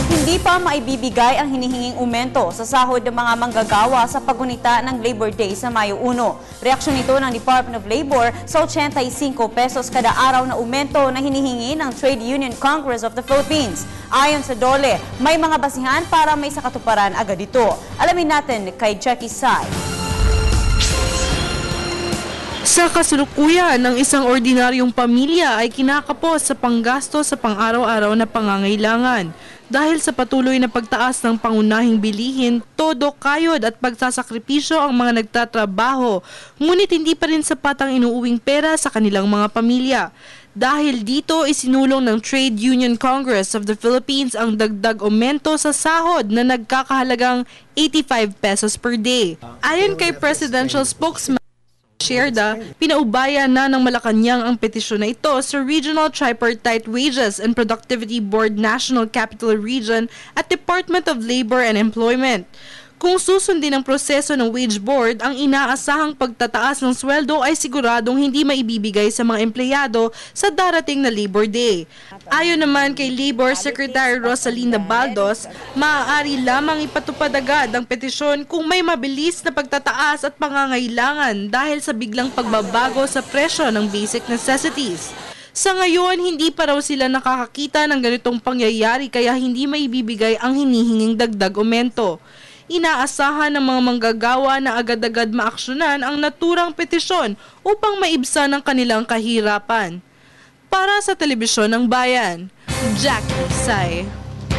Hindi pa maibibigay ang hinihinging umento sa sahod ng mga manggagawa sa paggunita ng Labor Day sa Mayo 1. Reaksyon nito ng Department of Labor sa 85 pesos kada araw na umento na hinihingi ng Trade Union Congress of the Philippines. Ayon sa DOLE, may mga basihan para may sakatuparan agad ito. Alamin natin kay Jackie Sai. Sa kasalukuyan ng isang ordinaryong pamilya ay kinakapos sa panggasto sa pang-araw-araw na pangangailangan. Dahil sa patuloy na pagtaas ng pangunahing bilihin, todo kayod at pagsasakripisyo ang mga nagtatrabaho, ngunit hindi pa rin sapat ang inuuwing pera sa kanilang mga pamilya. Dahil dito, isinulong ng Trade Union Congress of the Philippines ang dagdag aumento sa sahod na nagkakahalagang 85 pesos per day. Ayon kay Presidential Spokesman Sherda, pinaubaya na ng Malacanang ang petisyon na ito sa Regional Tripartite Wages and Productivity Board National Capital Region at Department of Labor and Employment. Kung susundin ang proseso ng Wage Board, ang inaasahang pagtataas ng sweldo ay siguradong hindi maibibigay sa mga empleyado sa darating na Labor Day. Ayon naman kay Labor Secretary Rosalinda Baldos, maaari lamang ipatupad agad ang petisyon kung may mabilis na pagtataas at pangangailangan dahil sa biglang pagbabago sa presyo ng basic necessities. Sa ngayon, hindi pa raw sila nakakakita ng ganitong pangyayari kaya hindi maibibigay ang hinihinging dagdag aumento. Inaasahan ng mga manggagawa na agad-agad maaksyonan ang naturang petisyon upang maibsan ang kanilang kahirapan. Para sa Telebisyon ng Bayan, Jackie Sai.